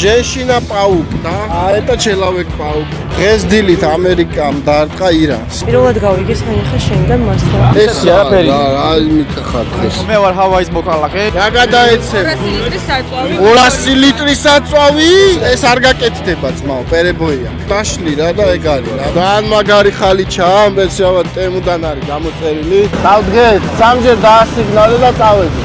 Женщина паук, да? А это человек-паук. დღეს დილით ამერიკამ დაარტყა ირანს. პირველად გავიგე საინახე შენგან მასთან. ეს არაფერი. რა მითხარ დღეს? მე ვარ ჰავაის მოქალაქე. რა გადაეცემ? 200 ლიტრის საწვავი. 200 ლიტრის საწვავი? ეს არ გაკეთდება ძმაო, პერებოია. დაშლი რა და ეგ არის რა. ძალიან მაგარი ხალიჩაა, სპეციალურად ტემუდან არის გამოწერილი. დავდგეთ, სამჯერ დაასიგნალე და წავედი.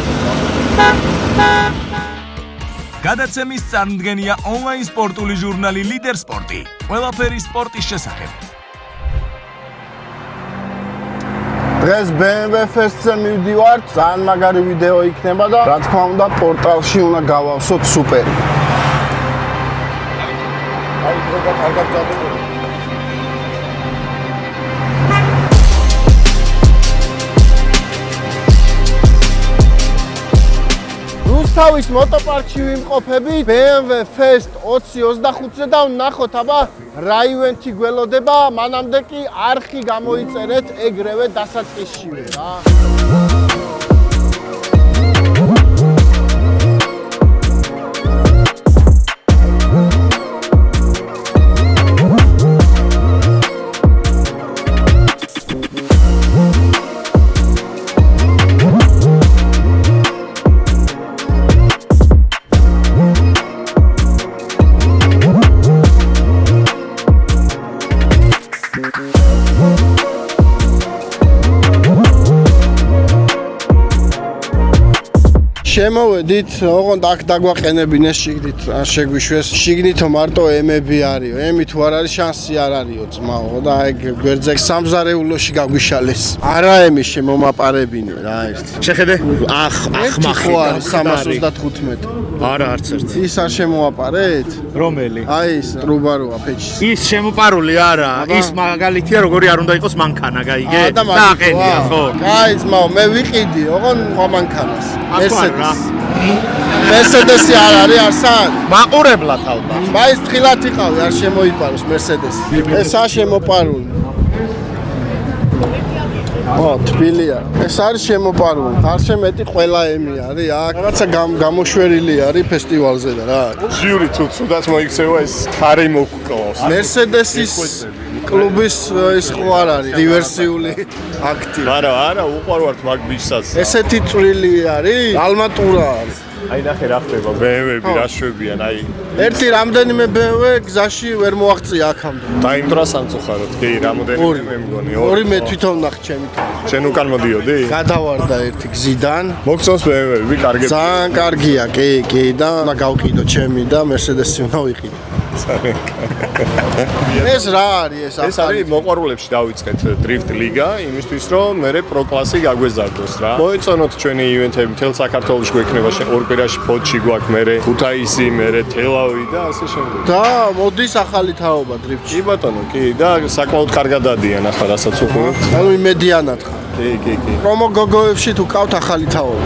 გადაცემის წარმდგენია ონლაინ სპორტული ჟურნალი ლიდერ სპორტი. ყველაფერი სპორტის შესახებ. დღეს BMW Fest-ზე მივდივართ, ძალიან მაგარი ვიდეო იქნება და რა თქმა უნდა პორტალში უნდა გავავსოთ სუპერი. აი, როგორ კარგად წადება. რუსთავის მოტოპარკში ვიმყოფებით BMW Fest 2025-ზე და ვნახოთ აბა რა ივენთი გველოდება, მანამდე კი არხი გამოიწერეთ ეგრევე დასაწყისშივე რა. შემოვედით, ოღონდ აქ დაგვაყენებინეს შიგნით, არ შეგვიშვეს. შიგნითო მარტო ემები არისო. ემი თუ არ არის შანსი არ არისო ძმაო და ეგ გვერდზე სამზარეულოში გაგვიშალეს. არა ემი შემომაპარებინო რა ერთი. შეხედე? ახ ხო არის 335. არა არც ერთი. ის არ შემოაპარეთ? რომელი? აი ეს ტრუბაროა ფეჩი. ის შემოპარული არა, ის მაგალითია როგორი არ უნდა იყოს მანქანა, გაიგე? და აყენია, ხო? კაი ძმაო, მე ვიყიდი, ოღონდ სხვა მანქანას. Mercedes-ი არ არის არსად? მაყურებლა თავდა. მაინც თხილად იყავი, არ შემოიპაროს Mercedes-ი. ეს არ შემოპარული. თბილია. ეს არის შემოპარული. გარშემო მეტი ყველა ემი არის აქ. რაღაცა გამოშვერილი არის ფესტივალზე და რა. ჟიური თუ ცუდად მოიქცევა ეს ხარი მოგკლავს. Mercedes-ის კლუბის ის ხო არ არის დივერსიული აქტი. არა, უყვარვართ მაგ ბიჭსაც. ესეთი წვრილი არის? ალმატურა არის. აი ნახე რა ხდება, BMW-ები რა შვებიან, აი. ერთი რამდენიმე BMW გზაში ვერ მოაღწია აქამდე. დაიმტრა სამწუხაროდ, კი, რამოდენიმე მე მგონი. ორი მე თვითონ ნახ ჩემი თავს. შენ უკან მოდიოდი? გადავარდა ერთი გზიდან. მოგწონს BMW-ები, კარგია. ძალიან კარგია, კი და უნდა გავყიდო ჩემი და Mercedes-ი უნდა ვიყიდო. ეს რა არის ეს? ეს არის მოყვარულებში დავიწყეთ დრიფტ ლიგა, იმისთვის რომ მე პრო კლასი გაგვეზარდოს რა. მოეწონოთ ჩვენი ივენთები, მთელ საქართველოში გვექნება ორ კვირაში ფოთში გვაქვს მე ქუთაისი, მე თელავი და ასე შემდეგ. და მოდის ახალი თაობა დრიფტში. კი ბატონო, კი და საკმაოდ კარგად დადიან ახლა რასაც უყურებთ. ანუ იმედიანად ხარ. კი. პრომო გოგოებში თუ ყავთ ახალი თაობა.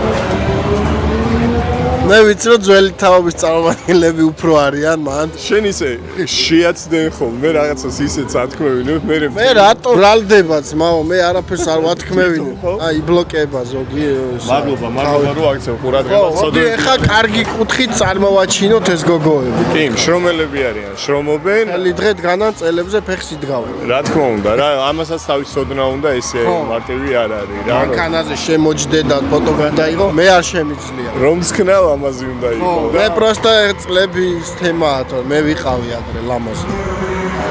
მე ვიცი რომ ძველი თაობის წარმომადგენლები უფრო არიან მან. შენ ისე შეაცდენ ხოლმე რაღაცას ისეც ათქმევინებ მე რატო ბრალდება ძმაო მე არაფერს არ ვათქმევინებ. აი ბლოკება ზოგი მადლობა რო აქცევ ყურადღებას ცოდე. ეხა კარგი კუთხით წარმოვაჩინოთ ეს გოგოები. კი, შრომელები არიან, შრომობენ. ხელი დღე დგანან წელებზე ფეხს იდგავენ. რა თქმა უნდა, რა ამასაც თავის ცოდნა უნდა, ესე მარტივი არ არის რა. მანქანაზე შემოჯდე და ფოტო გადაიღო, მე არ შემიძლია. რომ სკნელ ამაზე უნდა იყო. მე პროსტა წლების თემაა, თორე მე ვიყავი ადრე ლამაზი.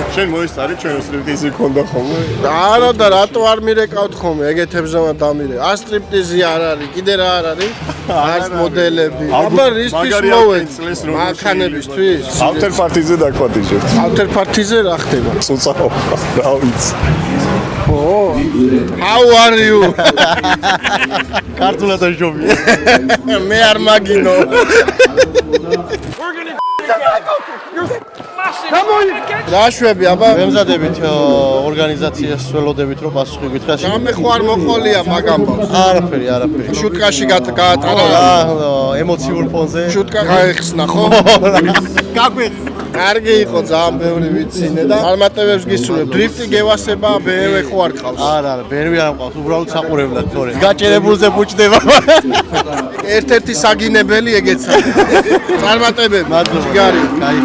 შენ მოისწარი ჩვენ სტრიპტიზი ქონდა ხოლმე? არა და რატო არ მირეკავთ ხოლმე ეგეთებზევა დამირე. არ სტრიპტიზი არ არის, კიდე რა არ არის? არც მოდელები. აბა რისთვის მოვეც? მანქანებისთვის. ავტერ პარტიზე დაკვატიჟებთ. ავტერ პარტიზე რა ხდება? წუწაო. რა ვიცი. How are you? ქართულად აჟობი. მე არ მაგინო. რა შვები აბა? ვემზადებით ორგანიზაციას ველოდებით რომ პასუხი გითხრას. მე ხო არ მოყოლია მაგ ამბავს. არაფერი. შუტკაში გაატარა ემოციურ ფონზე. შუტკა გაიხსნა ხო? გაგვიხსნა. კარგი იყო ძალიან ბევრი ვიცინე და წარმატებებს გისურვებ. დრიფტი გევასება BMW ხო არ ყავს? არა, BMW არ მყავს, უბრალოდ საყურებლად თორე. გაჭერებულზე ბუჭდება. ერთ-ერთი საგინებელი ეგეცა. წარმატებები. მადლობა. ჯიგარი. კაი.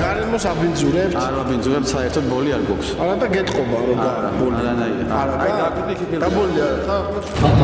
გარემოს აბინძურებთ? არ ვაბინძურებ, საერთოდ ბოლი არ გვაქვს. არა და გეტყობა რომ ბოლი. არანაირად. არა და ბოლი არა.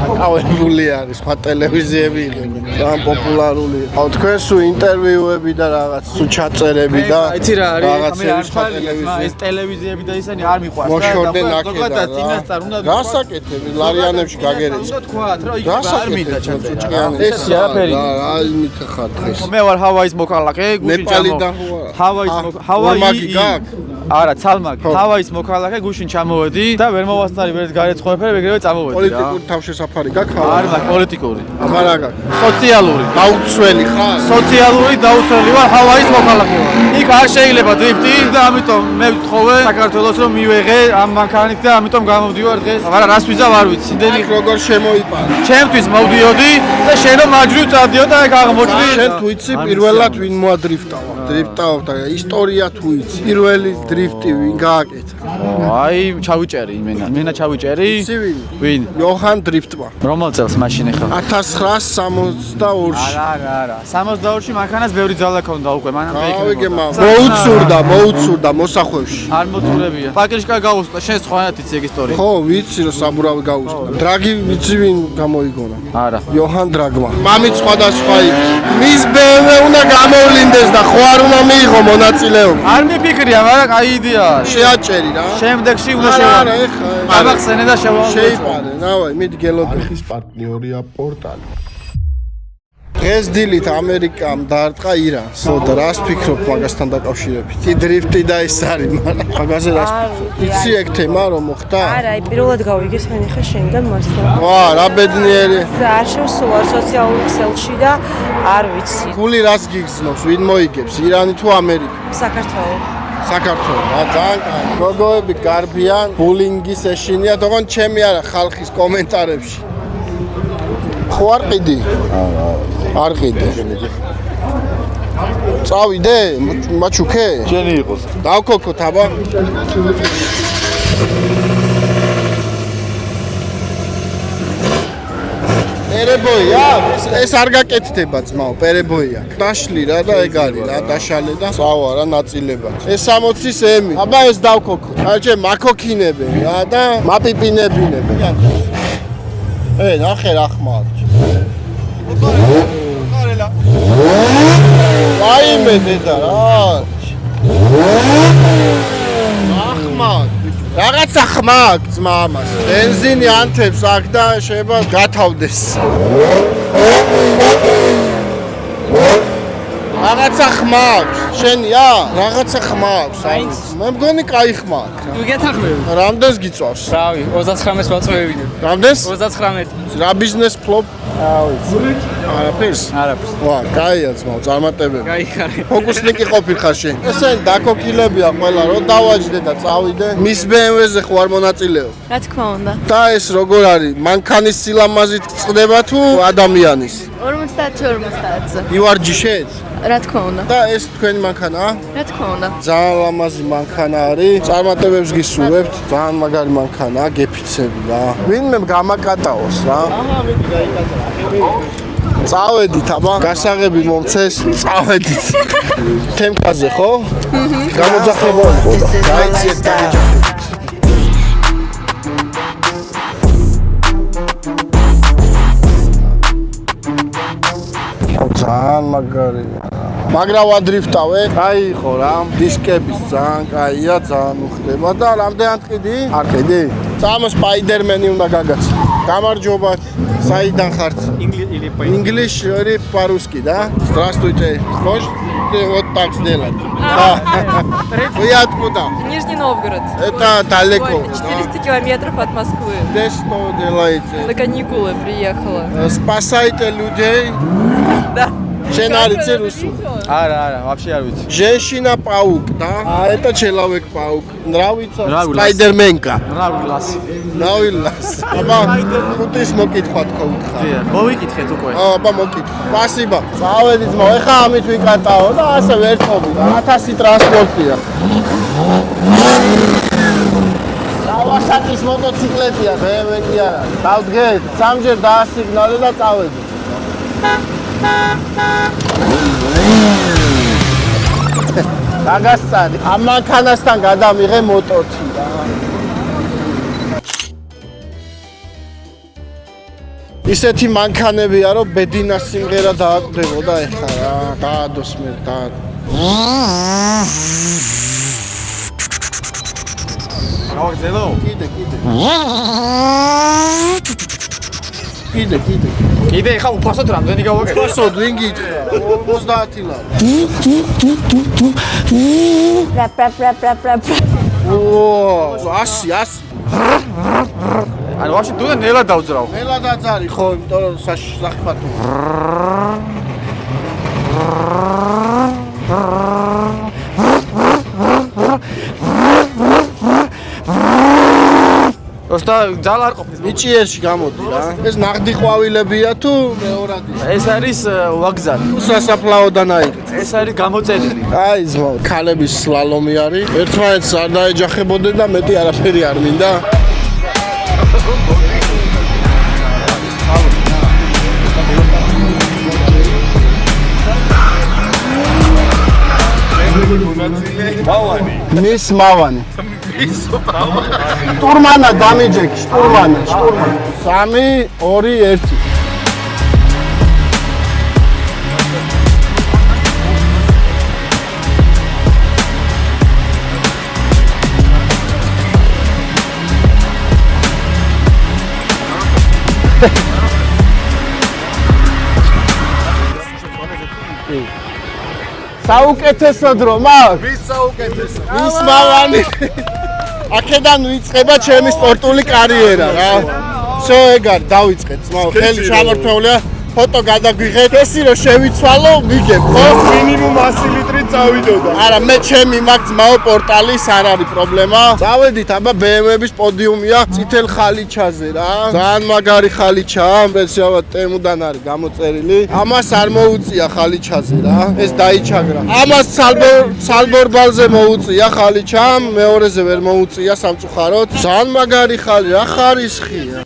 აკავებული არის, სხვა ტელევიზიები იყენებენ. ძალიან პოპულარული. აუ თქვენ სულ ინტერვიუები და რაღაც სულ ჩაწერები და იცი რა არის? რაღაცები სხვა ეს ტელევიზიები. ტელევიზიები და ისინი არ მიყვარს. მოშორდნენ აქედან. ზოგადად წინასწარ უნდა რა საკეთები? ლარიანებში გაგერეც. უნდა თქვათ, რომ იქ რა არ მინდა ჩაწერა. საკეთები? ეს არაფერი. რა მითხარ დღეს? მე ვარ ჰავაის მოქალაქე, გუშინ ნეპალიდან ხო არა? ჰავაის ორმაგი გაქვს? არა, ცალმაგი. ჰავაის მოქალაქე, გუშინ ჩამოვედი და ვერ მოვასწარი ვერც გარეცხოებები, ეგრევე წამოვედი რა. პოლიტიკური თავშესაფარი გაქვს? არ მაქვს პოლიტიკური. აღარ აქვს. სოციალური. დაუცველი ხარ? სოციალური დაუცველი ვარ, ჰავაის მოქალაქე ვარ. იქ არ შეიძლება დრიფტი და ამიტომ მე ვთხოვე საქართველოს რომ მივეღე ამ მანქანით და ამიტომ გამოვდივარ დღეს. მაგრამ რას ვიზავ არ ვიცი. იმდენი იქ როგორ შემოიპარა? ჩემთვის მოვდიოდი და შენ რომ მაჯვრი წავდიო და ეგ აღმოჩნდი. შენ თუ იცი პირველად ვინ მოადრიფტავა? დრიფტავ და ისტორია თუ იცი. პირველი დრიფტი ვინ გააკეთა? აი, ჩავიჭერი იმენა ჩავიჭერი. იცი ვინ? ვინ? იოჰან დრიფტმა. რომელ წელს მაშინ ახლა? 1962-ში. არა. 62-ში მანქანას ბევრი ძალა ქონდა უკვე, მანამ გავიგე მოუცურდა მოსახვევში. არ მოწურებია. პაკეშკა გავუსწა, შენ სხვანაირად იცი ეგ ისტორია. ხო, ვიცი რომ საბურავი გაუსწრა. დრაგი ვიცი ვინ გამოიგონა? არა. იოჰან დრაგმა. მამით სხვადასხვა იყო. მის BMW უნდა გამოვლინდეს და ხო არ უნდა მიიღო მონაწილეობა. არ მიფიქრია, მაგრამ კაი იდეაა. შეაჭერი რა. შემდეგში უნდა არა, შევარ. ეხა. გამახსენე და შევარ. შეიპარე, ნავაი, მიდი გელოდე. ხის პარტნიორია პორტალი. დღეს დილით ამერიკამ დაარტყა ირანს. და რას ფიქრობ მაგასთან დაკავშირებით? კი დრიფტი და ის არის, მაგრამ მაგაზე რას ფიქრობ? იცი ეგ თემა რომ მოხდა? არა, აი პირველად გავიგე სანახე შენგან მართლა. ვა, რა ბედნიერი. არ შევსულა სოციალურ ქსელში და არ ვიცი. გული რას გიგზნობს? ვინ მოიგებს? ირანი თუ ამერიკა? საქართველოს. საქართველო, ძალიან კაი. გოგოები გარბიან, ბულინგის ეშინია, თქო ჩემი არა ხალხის კომენტარებში. ხო არ ყიდი? არ ყიდე. წავიდე, მაჩუქე? შენი იყოს. დავქოქოთ აბა. პერებოია? ეს არ გაკეთდება ძმაო, პერებოია. დაშლი რა და ეგ არის რა, დაშალე და წავა რა ნაწილებად. ეს 60-ის ემი. აბა ეს დავქოქოთ. აჩე მაკოქინებენ რა და მაპიპინებინებენ. ნახე რა ხმარ. ვაიმე დედა რა. ახმად. რაღაცა ხმაკ ძმა ამას. ბენზინი ანთებს აქ და შეიძლება გათავდეს. რაღაცა ხმაკს. შენია? რაღაცა ხმაკს. მე მგონი კაი ხმაკ. გეთახმები. რამდენს გიწევს? რავი, 39-ს ვაწვევინებ. რამდენს? 39. რა ბიზნეს ფლოპ? არაფერს? არაფერს. ვა, კაია ძმაო, წარმატებები. გაიხარე. ფოკუსნიკი ყოფილ ხარ შენ. ესენი დაკოქილებია ყველა, რომ დავაჯდე და წავიდე. მის BMW-ზე ხო არ მონაწილეობ? რა თქმა უნდა. და ეს როგორ არის? მანქანის სილამაზით წყდება თუ ადამიანის? 50-50-ზე. ივარჯიშეთ? რა თქმა უნდა. და ეს თქვენი მანქანაა? რა თქმა უნდა. ძალიან ლამაზი მანქანა არის. წარმატებებს გისურვებთ. ძალიან მაგარი მანქანაა, გეფიცები რა. ვინმე გამაკატაოს რა. წავედით, აბა, გასაღები მომცეს, წავედით. თემკაზე ხო? გამოძახება იყო და გაიციეთ დაგეჯახეთ. ძალიან მაგარია. მაგრა ვადრიფტავე, კაი იყო რა. დისკების ძალიან კაია, ძალიან უხდება და რამდენად ყიდი? არ ყიდი? წამო სპაიდერმენი უნდა გაგაცნო. გამარჯობათ. საიდან ხართ? English или по-русски, да? Здравствуйте. Можете вот так сделать? Вы откуда? Нижний Новгород. Это далеко. 400 километров от Москвы. Здесь что делаете? На каникулы приехала. Спасайте людей. Да. შენ არ იცი რუსული? არა, вообще არ ვიცი. Женщина паук, да? А это человек паук. Нравится? Нравилась. Спайдерменка. Нравилась. Нравилась. აბა ხუთის მოკითხვა თქო უთხარ. მოვიკითხეთ უკვე. აბა მოკითხვა. Спасибо. წავედი ძმაო, ეხა ამით ვიკატაო და ასე ვერტყობი. 1000 ტრანსპორტია. Kawasaki მოტოციკლეტია, BMW კი არა. დავდგეთ, სამჯერ დაასიგნალე და წავედი. დაგასწარი. ამ მანქანასთან გადამიღე მოტოთი რა. ისეთი მანქანებია, რომ ბედინას სიმღერა დააკვდებოდა ეხლა რა. დაადოს მე და გავაგზელო? კიდე. კიდე ხა უფასოდ რამდენი გავაკეთე? ფასოდ ვინ გითხრა? 50 ლარი. ო, 100. ანუ ვაში თუ ნელა დავძრავ. ნელა დაძარი ხო, იმიტომ რომ სახიფათო. როსტა ძალ არ ყოფნის. მიჭიერში გამოდი რა. ეს ნაღდი ყვავილებია თუ მეორადია? ეს არის ვაგზალი. თუ სასაფლაოდან აიღეთ. ეს არის გამოწერილი. აი ზმო, ქალების სლალომი არის. ერთმანეთს არ დაეჯახებოდნენ და მეტი არაფერი არ მინდა. მის მავანი. штурмана დამიჯექი, штурмана. 3, 2, 1. საუკეთესო დრო მაქვს? ვის საუკეთესო? ვის მავანი? აქედან ვიწყება ჩემი სპორტული კარიერა რა. всё ეგ არის, დავიწყეთ ძმაო, ხელი ჩამორთმეულია. ფოტო გადაგვიღეთ. ესი რომ შევიცვალო, მიგებ, ხო? მინიმუმ 100 ლიტრი წავიდოდა. არა, მე ჩემი მაქვს ძმაო პორტალის, არ არის პრობლემა. წავედით, აბა BMW-ის პოდიუმია წითელ ხალიჩაზე რა. ძალიან მაგარი ხალიჩაა, სპეციალურად ტემუდან არის გამოწერილი. ამას არ მოუწია ხალიჩაზე რა. ეს დაიჩაგრა. ამას ცალბორბალზე მოუწია ხალიჩამ, მეორეზე ვერ მოუწია სამწუხაროდ. ძალიან მაგარი ხალი, რა ხარისხია.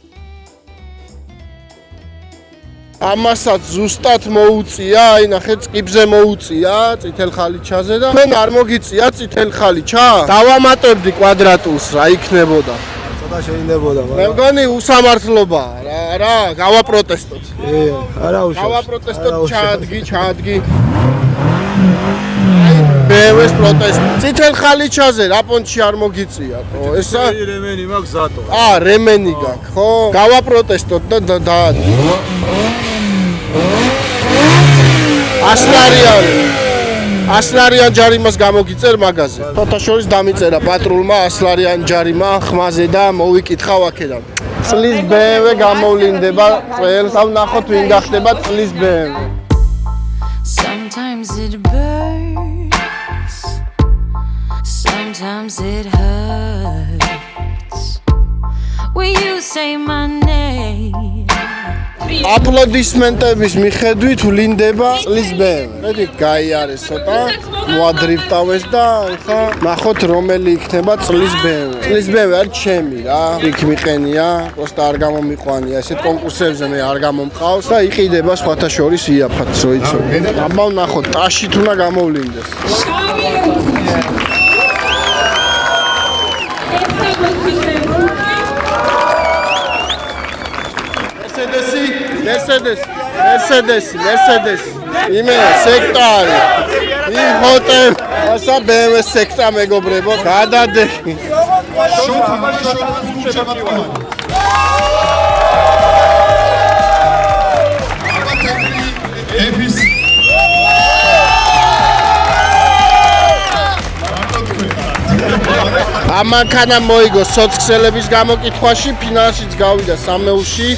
ამასაც ზუსტად მოუწია, აი ნახე წკიბზე მოუწია წითელ ხალიჩაზე და თქვენ არ მოგიწია წითელ ხალიჩა? დავამატებდი კვადრატულს რა იქნებოდა. ცოტა შეიძლებოდა, მე მგონი უსამართლობაა რა, გავაპროტესტოთ. არა უშავს. გავაპროტესტოთ, ჩაადგი. BMW-ს პროტესტი. წითელ ხალიჩაზე რა პონჩი არ მოგიწია, ხო? ესა რემენი მაქვს ზატო. რემენი გაქვს, ხო? გავაპროტესტოთ და დაადგი. 100 ლარიან ჯარიმას გამოგიწერ მაგაზე. თოთაშორის დამიწერა პატრულმა 100 ლარიან ჯარიმა ხმაზე და მოვიკითხავ აქედან. წლის BMW გამოვლინდება წელს, ამ ნახოთ ვინ გახდება წლის BMW. Sometimes it burns, sometimes it hurts when you say my name. აპლოდისმენტების მიხედვით ვლინდება წლის BMW. მეტი გაიარეს ცოტა, მოადრიფტავეს და ახლა ნახოთ რომელი იქნება წლის BMW. წლის BMW არის ჩემი რა. იქ მიყენია, პროსტა არ გამომიყვანია. ესეთ კონკურსებზე მე არ გამომყავს და იყიდება სხვათა შორის იაფად, რო იცოდი. ამბავ ნახოთ, ტაშით უნდა გამოვლინდეს. Mercedes. იმე სექტარი. იხოტებ. ასა BMW სექტა მეგობრებო, გადადეხი. ამანქანა მოიგო სოციალების გამოკითხვაში, ფინალშიც გავიდა სამეულში.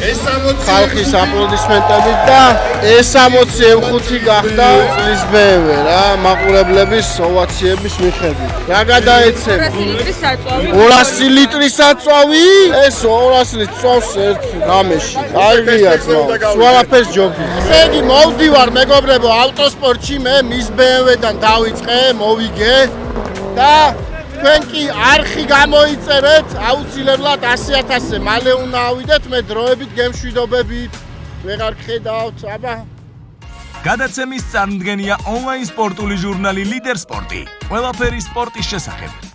ხალხის აპლოდისმენტებით და S60 M5 გახდა წლის BMW რა, მაყურებლების ოვაციების მიხედვით. რა გადაეცემა? 200 ლიტრის საწვავი. 200 ლიტრის საწვავი? ეს 200 ლიტრის წვავს ერთ რამეში. აიღია ძმა. სულაფერს ჯობი. ესე იგი მოვდივარ მეგობრებო ავტოსპორტში მე მის BMW-დან დავიწყე, მოვიგე და თქვენ კი არხი გამოიწერეთ, აუცილებლად 100.000-ზე მალე უნდა ავიდეთ, მე დროებით გემშვიდობებით ვეღარ გხედავთ, აბა. გადაცემის წარმდგენია ონლაინ სპორტული ჟურნალი ლიდერ სპორტი. ყველაფერი სპორტის შესახებ.